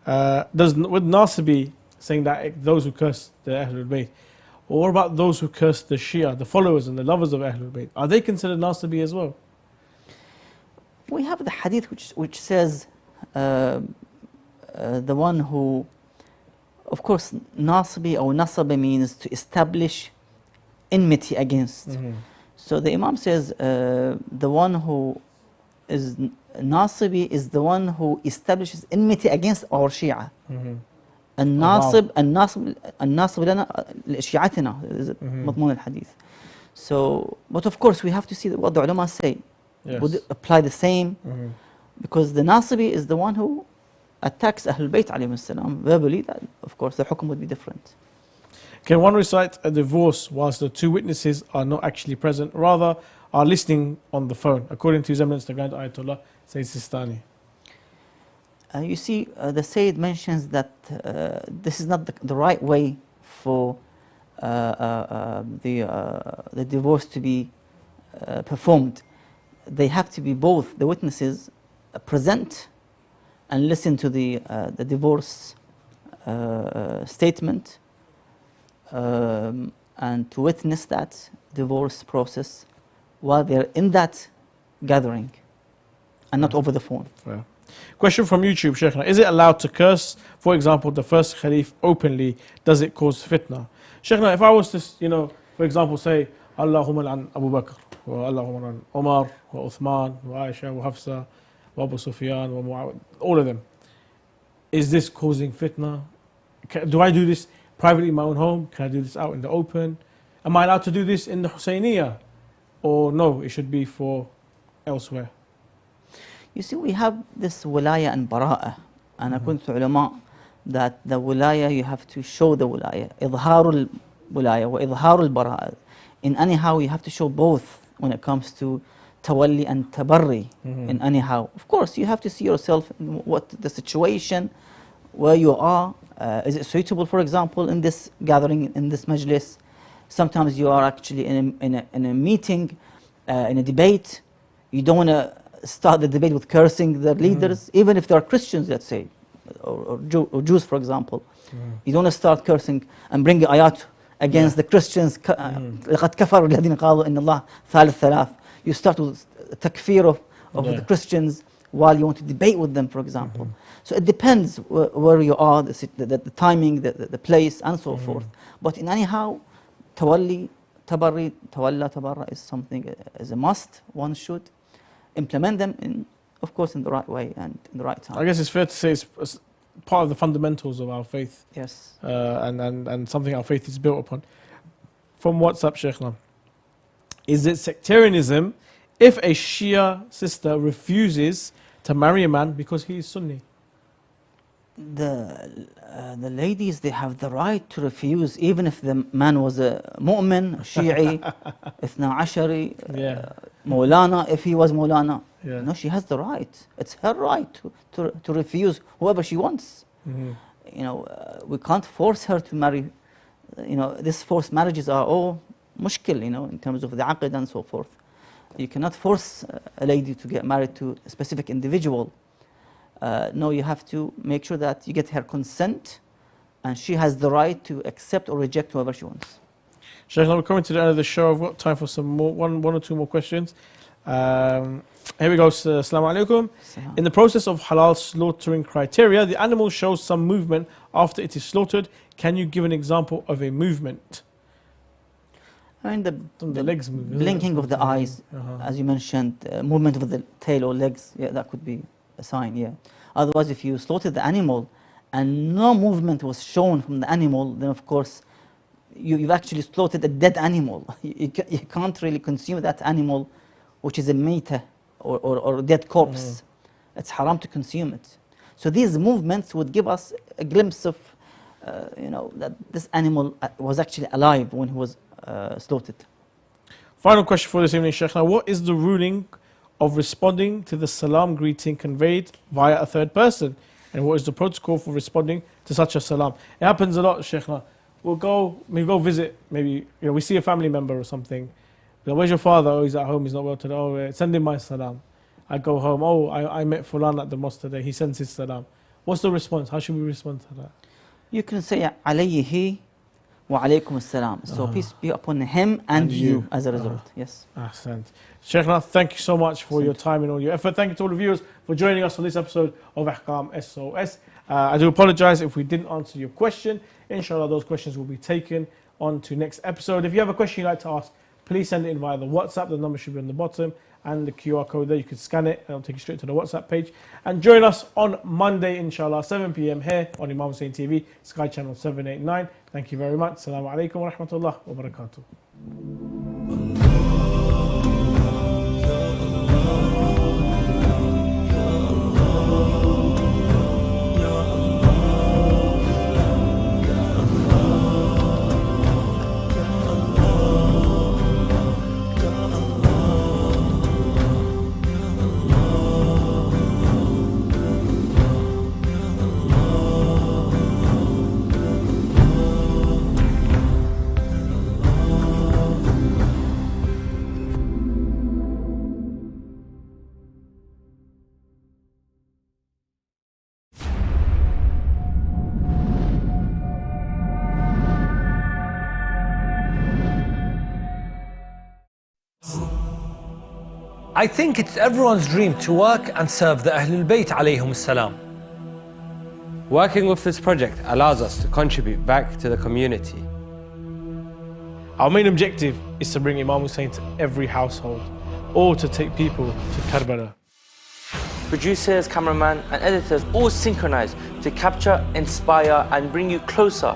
With Nasibi saying that those who curse the Ahlul Bayt, or what about those who curse the Shia, the followers and the lovers of Ahlul Bayt? Are they considered Nasibi as well? We have the hadith which says the one who, of course, Nasibi or Nasaba means to establish enmity against. So the Imam says the one who is Nasibi is the one who establishes enmity against our Shia. الناصب لنا لشيعتنا مضمون الحديث. So, but of course we have to see what the ulama say. Would it apply the same? Because the Nasibi is the one who attacks Ahlul Bayt alayhim salam verbally. That, of course, the hukum would be different. Can one recite a divorce whilst the two witnesses are not actually present, rather are listening on the phone, according to his eminence the Grand Ayatollah Sayyid Sistani? You see, the Sayyid mentions that this is not the right way for the divorce to be performed. They have to be both the witnesses present and listen to the divorce statement and to witness that divorce process while they're in that gathering and not over the phone. Yeah. Question from YouTube, Sheikhna. Is it allowed to curse, for example, the first Khalif openly? Does it cause fitna? Sheikhna, if I was to, for example, say, Allahumma an Abu Bakr, wa Allahumma an Umar, wa Uthman, wa Aisha, wa Hafsa, wa Abu Sufyan, wa Muawiyah, all of them. Is this causing fitna? Do I do this privately in my own home? Can I do this out in the open? Am I allowed to do this in the Husayniyah? Or no, it should be for elsewhere? You see, we have this wilaya and bara'a. And according to ulama, that the wilaya, you have to show the wilaya. إظهار الولاية وإظهار البراءة. In anyhow, you have to show both when it comes to tawalli and tabarri. In anyhow, of course, you have to see yourself in what the situation, where you are. Is it suitable, for example, in this gathering, in this majlis? Sometimes you are actually in a meeting, in a debate. You don't want to start the debate with cursing the leaders, even if they are Christians, let's say, or Jews, for example. You don't want to start cursing and bring ayat against the Christians. لَقَدْ كَفَرُوا الَّذِينَ قَالُوا إِنَّ اللَّهَ ثَالِثُ ثَلَاثٍ. You start with takfir of the Christians while you want to debate with them, for example. So it depends where you are, the timing, the place, and so forth. But in anyhow, tawalli, tabarri, tawalla, tabarra is something, is a must. One should implement them, of course, in the right way and in the right time. I guess it's fair to say it's part of the fundamentals of our faith. Yes. And something our faith is built upon. From WhatsApp, Sheikhna. Is it sectarianism if a Shia sister refuses to marry a man because he is Sunni? The ladies, they have the right to refuse, even if the man was a mu'min, Shi'i, Ithna Ashari, Maulana, if he was Maulana. No, she has the right. It's her right to refuse whoever she wants. We can't force her to marry. These forced marriages are all mushkil, in terms of the aqd and so forth. You cannot force a lady to get married to a specific individual. No, you have to make sure that you get her consent, and she has the right to accept or reject whoever she wants. Sheikh, we're coming to the end of the show. I've got time for some more, one or two more questions. Here we go. Assalamu alaikum. In the process of halal slaughtering criteria, the animal shows some movement after it is slaughtered. Can you give an example of a movement? I mean, the legs move, blinking of the eyes, as you mentioned, movement of the tail or legs, that could be a sign, Otherwise, if you slaughtered the animal and no movement was shown from the animal, then of course, you've actually slaughtered a dead animal. You can't really consume that animal, which is a meita or dead corpse. It's haram to consume it. So these movements would give us a glimpse of, that this animal was actually alive when he was slaughtered. Final question for this evening, Sheikh. Now, what is the ruling of responding to the salam greeting conveyed via a third person? And what is the protocol for responding to such a salam? It happens a lot, Sheikh. We'll go visit, maybe we see a family member or something. Where's your father? Oh, he's at home, he's not well today. Oh, send him my salam. I go home, oh, I met Fulan at the mosque today, he sends his salam. What's the response? How should we respond to that? You can say alayhi wa alaykum as-salam. So peace be upon him and you as a result. Yes. Ahsant. Sheikhna, thank you so much for your time and all your effort. Thank you to all the viewers for joining us on this episode of Ahkam SOS. I do apologize if we didn't answer your question. Inshallah, those questions will be taken on to next episode. If you have a question you'd like to ask, please send it in via the WhatsApp. The number should be on the bottom and the QR code there. You can scan it and it'll take you straight to the WhatsApp page. And join us on Monday, inshallah, 7 p.m. here on Imam Hussein TV, Sky Channel 789. Thank you very much. Assalamu alaikum wa rahmatullah wa barakatuh. I think it's everyone's dream to work and serve the Ahlul Bayt alayhum salam. Working with this project allows us to contribute back to the community. Our main objective is to bring Imam Hussein to every household, or to take people to Karbala. Producers, cameraman and editors all synchronize to capture, inspire and bring you closer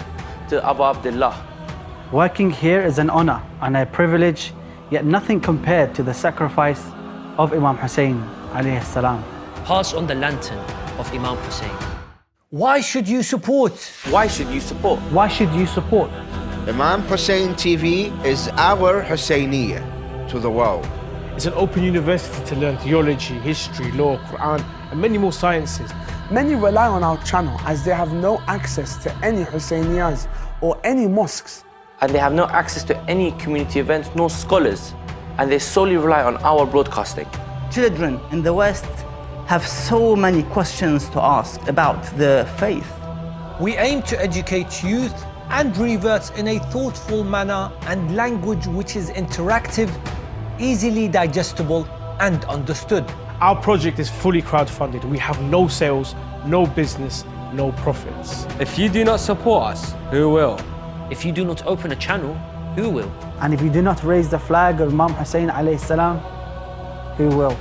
to Abu Abdullah. Working here is an honor and a privilege, yet nothing compared to the sacrifice of Imam Hussein alayhi salam. Pass on the lantern of Imam Hussein. Why should you support? Why should you support? Why should you support? Imam Hussein TV is our Husseiniyya to the world. It's an open university to learn theology, history, law, Quran, and many more sciences. Many rely on our channel as they have no access to any Husseiniyyas or any mosques. And they have no access to any community events nor scholars, and they solely rely on our broadcasting. Children in the West have so many questions to ask about the faith. We aim to educate youth and reverts in a thoughtful manner and language which is interactive, easily digestible and understood. Our project is fully crowdfunded. We have no sales, no business, no profits. If you do not support us, who will? If you do not open a channel, who will? And if you do not raise the flag of Imam Hussein alayhi salam, who will?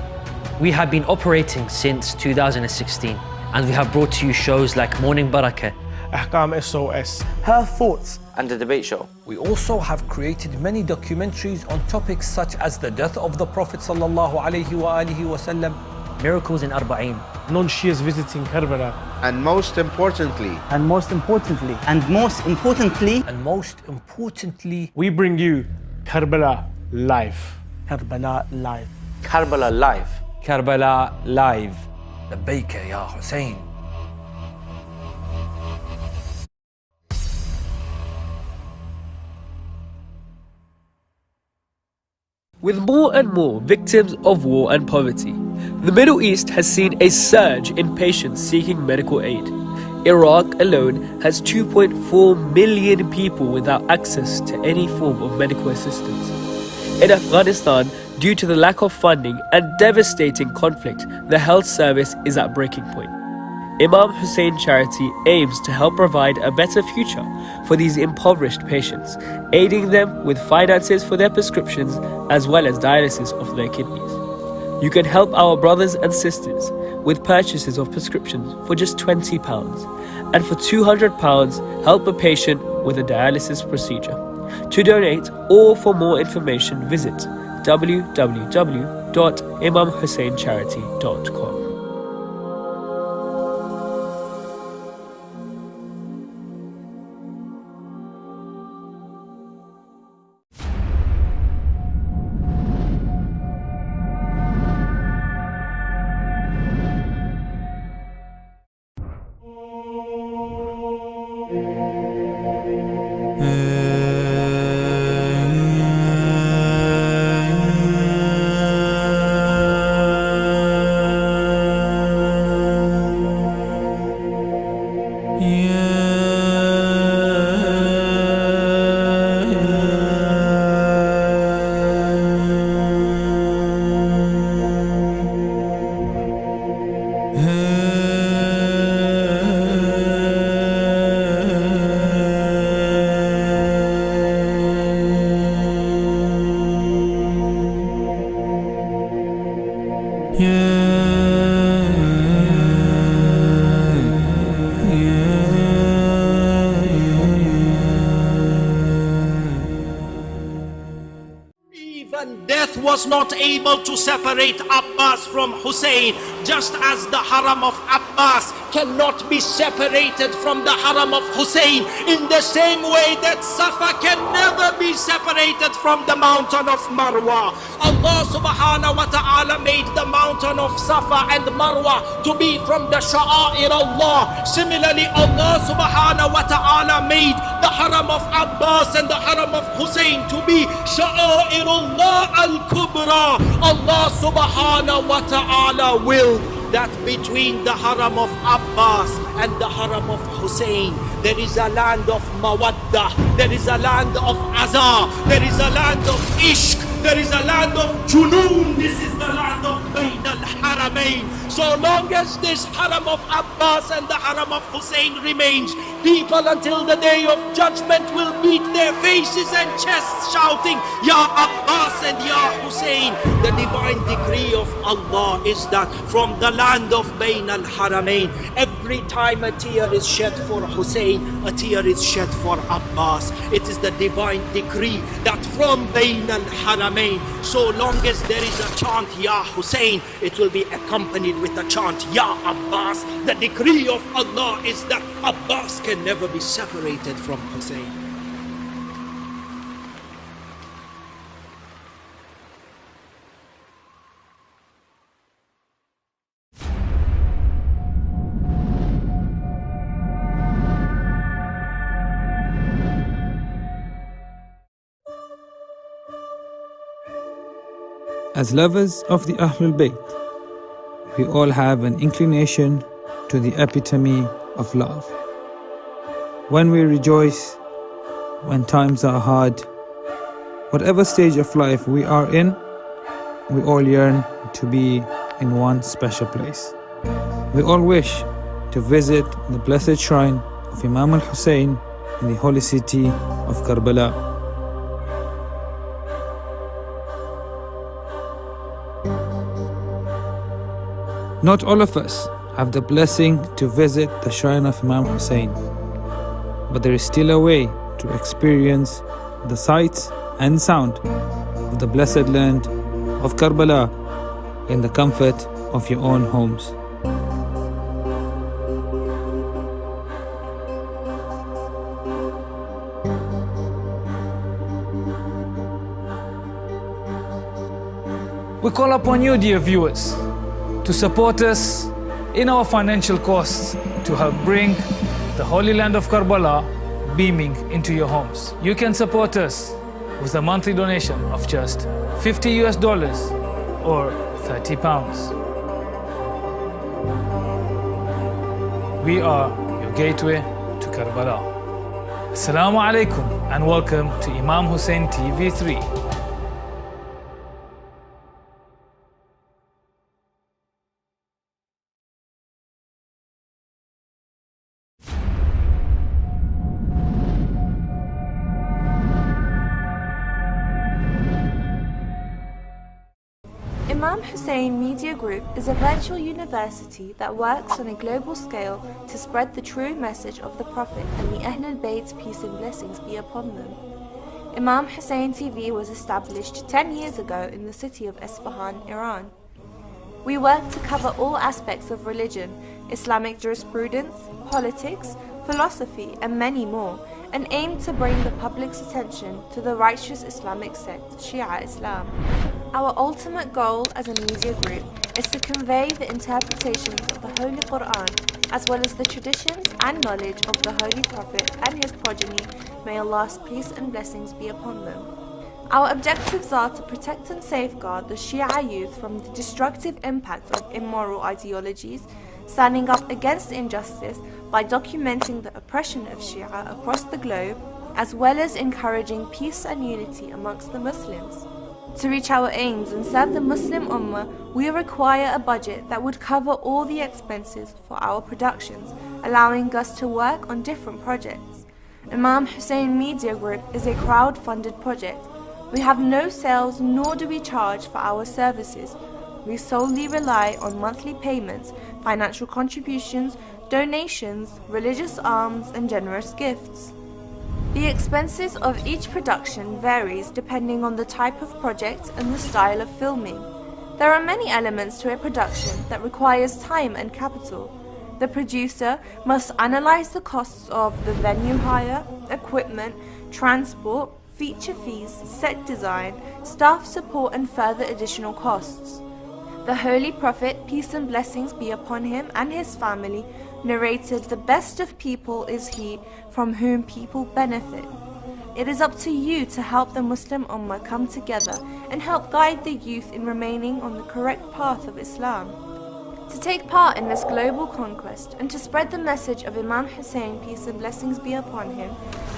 We have been operating since 2016 and we have brought to you shows like Morning Barakah, Ahkam SOS, Her Thoughts and The Debate Show. We also have created many documentaries on topics such as the death of the Prophet sallallahu alaihi wasallam, Miracles in Arba'in, non-Shias visiting Karbala, and most importantly, we bring you Karbala live. Karbala live. Karbala live. Karbala live. Labbaika ya Hussein. With more and more victims of war and poverty, the Middle East has seen a surge in patients seeking medical aid. Iraq alone has 2.4 million people without access to any form of medical assistance. In Afghanistan, due to the lack of funding and devastating conflict, the health service is at breaking point. Imam Hussein Charity aims to help provide a better future for these impoverished patients, aiding them with finances for their prescriptions as well as dialysis of their kidneys. You can help our brothers and sisters with purchases of prescriptions for just £20, and for £200 help a patient with a dialysis procedure. To donate or for more information, visit www.imamhusseincharity.com. Even death was not able to separate Abbas from Hussein, just as the haram of Abbas cannot be separated from the haram of Hussein, in the same way that Safa can never be separated from the mountain of Marwa. Allah subhanahu wa ta'ala made the mountain of Safa and Marwa to be from the Sha'air Allah. Similarly, Allah subhanahu wa ta'ala made the haram of Abbas and the haram of Hussein to be Sha'air Allah al-Kubra. Allah subhanahu wa ta'ala willed that between the haram of Abbas and the haram of Hussein, there is a land of Mawaddah, there is a land of Azar, there is a land of Ishq, there is a land of Junoon. This is the land of Bayn al-Haramain. So long as this haram of Abbas and the haram of Hussein remains, people until the day of judgment will beat their faces and chests shouting, Ya Abbas and Ya Hussein. The divine decree of Allah is that from the land of Bayn al-Haramain, every time a tear is shed for Hussein, a tear is shed for Abbas. It is the divine decree that from Bayn al-Haramain, so long as there is a chant Ya Hussein, it will be accompanied with a chant Ya Abbas. The decree of Allah is that Abbas can never be separated from Hussein. As lovers of the Ahlul Bayt, we all have an inclination to the epitome of love. When we rejoice, when times are hard, whatever stage of life we are in, we all yearn to be in one special place. We all wish to visit the blessed shrine of Imam Hussein in the holy city of Karbala. Not all of us have the blessing to visit the shrine of Imam Hussein, but there is still a way to experience the sights and sound of the blessed land of Karbala in the comfort of your own homes. We call upon you, dear viewers, to support us in our financial costs to help bring the Holy Land of Karbala beaming into your homes. You can support us with a monthly donation of just $50 or £30. We are your gateway to Karbala. Assalamu alaikum and welcome to Imam Hussein TV 3. Imam Hussein Media Group is a virtual university that works on a global scale to spread the true message of the Prophet and the Ahlul Bayt's peace and blessings be upon them. Imam Hussein TV was established 10 years ago in the city of Isfahan, Iran. We work to cover all aspects of religion, Islamic jurisprudence, politics, philosophy, and many more, and aim to bring the public's attention to the righteous Islamic sect, Shia Islam. Our ultimate goal as a media group is to convey the interpretations of the Holy Quran, as well as the traditions and knowledge of the Holy Prophet and his progeny. May Allah's peace and blessings be upon them. Our objectives are to protect and safeguard the Shia youth from the destructive impact of immoral ideologies, standing up against injustice by documenting the oppression of Shia across the globe, as well as encouraging peace and unity amongst the Muslims. To reach our aims and serve the Muslim Ummah, we require a budget that would cover all the expenses for our productions, allowing us to work on different projects. Imam Hussein Media Group is a crowd-funded project. We have no sales nor do we charge for our services. We solely rely on monthly payments, financial contributions, donations, religious alms, and generous gifts. The expenses of each production varies depending on the type of project and the style of filming. There are many elements to a production that requires time and capital. The producer must analyze the costs of the venue hire, equipment, transport, feature fees, set design, staff support and further additional costs. The Holy Prophet, peace and blessings be upon him and his family, narrated, "The best of people is he from whom people benefit." It is up to you to help the Muslim Ummah come together and help guide the youth in remaining on the correct path of Islam. To take part in this global conquest and to spread the message of Imam Hussein, peace and blessings be upon him,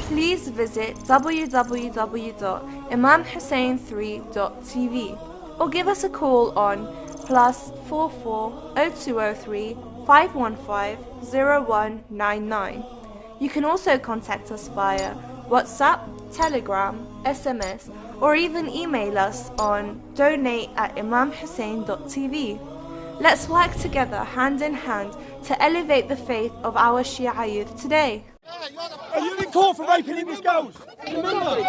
please visit www.imamhussein3.tv or give us a call on +44 0203 515 0199. You can also contact us via WhatsApp, Telegram, SMS, or even email us on donate@imamhussein.tv. Let's work together hand in hand to elevate the faith of our Shia youth today. Are you in court for raping English girls? Remember?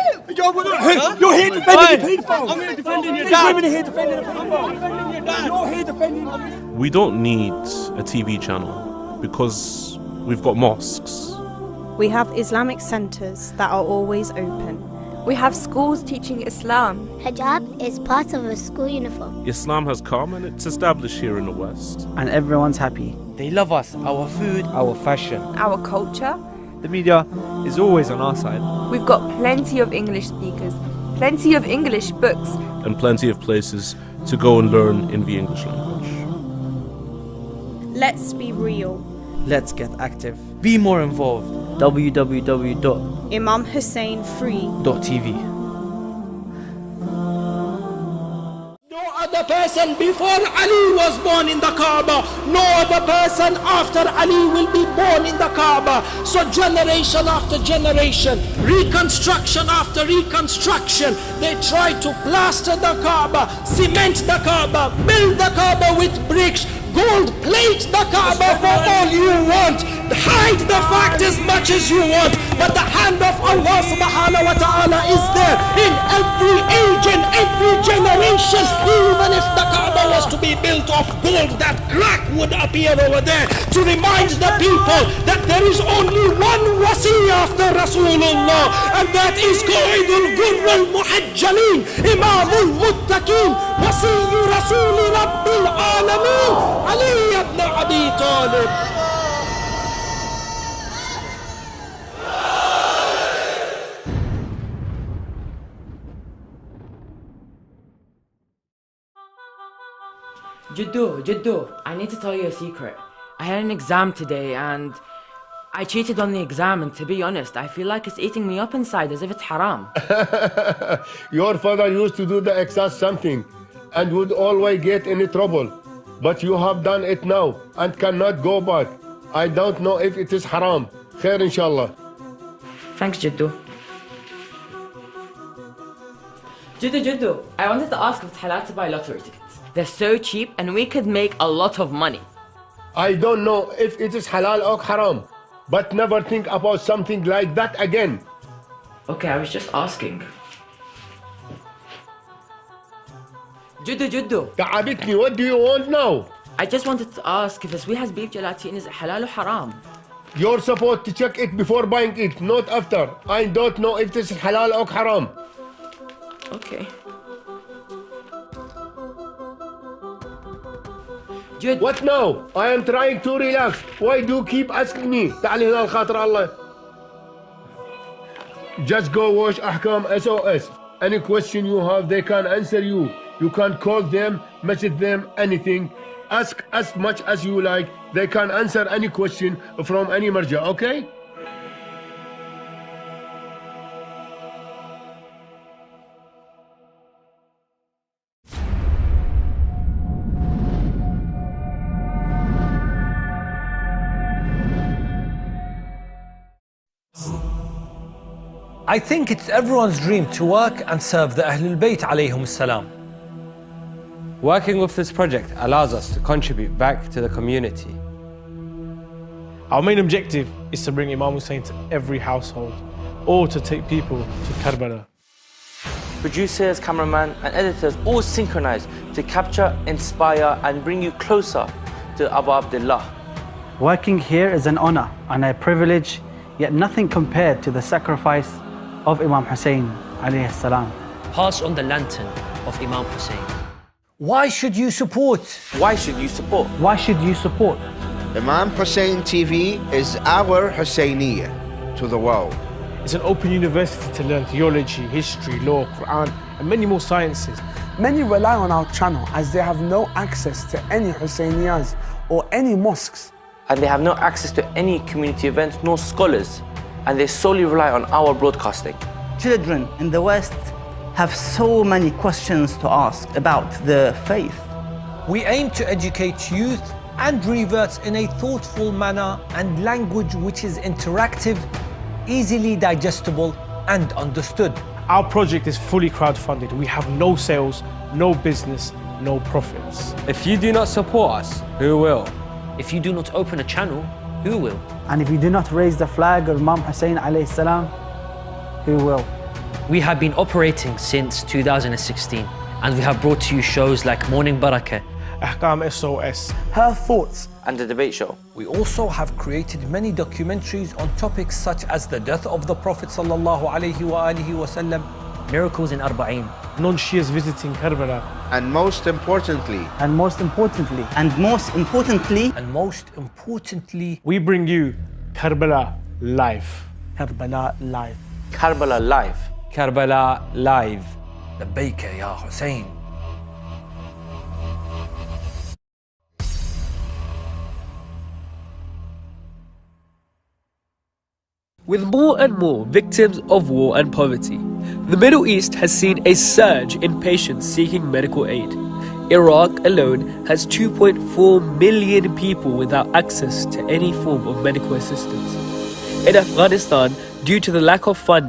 You're here defending the paedophile. I'm here defending your dad. Women are here defending the paedophile. You're here defending. We don't need a TV channel because we've got mosques. We have Islamic centres that are always open. We have schools teaching Islam. Hijab is part of a school uniform. Islam has come and it's established here in the West. And everyone's happy. They love us, our food, our fashion, our culture. The media is always on our side. We've got plenty of English speakers, plenty of English books, and plenty of places to go and learn in the English language. Let's be real. Let's get active. Be more involved. www.imamhussein3.tv. No other person before Ali was born in the Kaaba, no other person after Ali will be born in the Kaaba. So generation after generation, reconstruction after reconstruction, they try to plaster the Kaaba, cement the Kaaba, build the Kaaba with bricks, gold plate the Kaaba for all you want, hide the fact as much as you want, but the hand of Allah subhanahu wa ta'ala is there in every age and every generation. Even if the Kaaba was to be built of gold, that crack would appear over there to remind the people that there is only one wasi after Rasulullah, and that is Qaidul Gurr al-Muhajjalin, Imamul Muttaqin, Wasi Rasul Rabbil Alameen, Ali ibn Abi Talib. Jiddu, I need to tell you a secret. I had an exam today and I cheated on the exam, and to be honest, I feel like it's eating me up inside as if it's haram. Your father used to do the exact something and would always get in trouble. But you have done it now and cannot go back. I don't know if it is haram. Khair inshallah. Thanks, Jiddu. Jiddu, I wanted to ask if it's halal to buy lottery tickets. They're so cheap and we could make a lot of money. I don't know if it is halal or haram, but never think about something like that again. Okay, I was just asking. Jiddu. Ta'abitni, what do you want now? I just wanted to ask if the sweet beef gelatin is halal or haram. You're supposed to check it before buying it, not after. I don't know if this is halal or haram. Okay. What now? I am trying to relax. Why do you keep asking me? تعال هنا الخاطر الله. Just go watch AHKAM SOS. Any question you have, they can answer you. You can call them, message them, anything. Ask as much as you like. They can answer any question from any marja, okay? I think it's everyone's dream to work and serve the Ahlul Bayt alayhum salam. Working with this project allows us to contribute back to the community. Our main objective is to bring Imam Hussein to every household. or to take people to Karbala. Producers, cameramen and editors all synchronize to capture, inspire and bring you closer to Abu Abdullah. Working here is an honor and a privilege, yet nothing compared to the sacrifice of Imam Hussein alayhi salam. Pass on the lantern of Imam Hussein. Why should you support? Why should you support? Why should you support? Imam Hussein TV is our Husseiniya to the world. It's an open university to learn theology, history, law, Quran and many more sciences. Many rely on our channel as they have no access to any Husseiniyyahs or any mosques. And they have no access to any community events nor scholars, and they solely rely on our broadcasting. Children in the West have so many questions to ask about the faith. We aim to educate youth and reverts in a thoughtful manner and language which is interactive, easily digestible and understood. Our project is fully crowdfunded. We have no sales, no business, no profits. If you do not support us, who will? If you do not open a channel, who will? And if you do not raise the flag of Imam Hussein alayhi salam, who will? We have been operating since 2016 and we have brought to you shows like Morning Barakah, AHKAM SOS, Her Thoughts and the debate show. We also have created many documentaries on topics such as the death of the Prophet sallallahu alaihi wasallam, miracles in Arba'een, non-Shias visiting Karbala, And most importantly, we bring you Karbala live. Karbala live. Karbala live. Karbala live. لبيك يا حسين. With more and more victims of war and poverty, the Middle East has seen a surge in patients seeking medical aid. Iraq alone has 2.4 million people without access to any form of medical assistance. In Afghanistan, due to the lack of funding,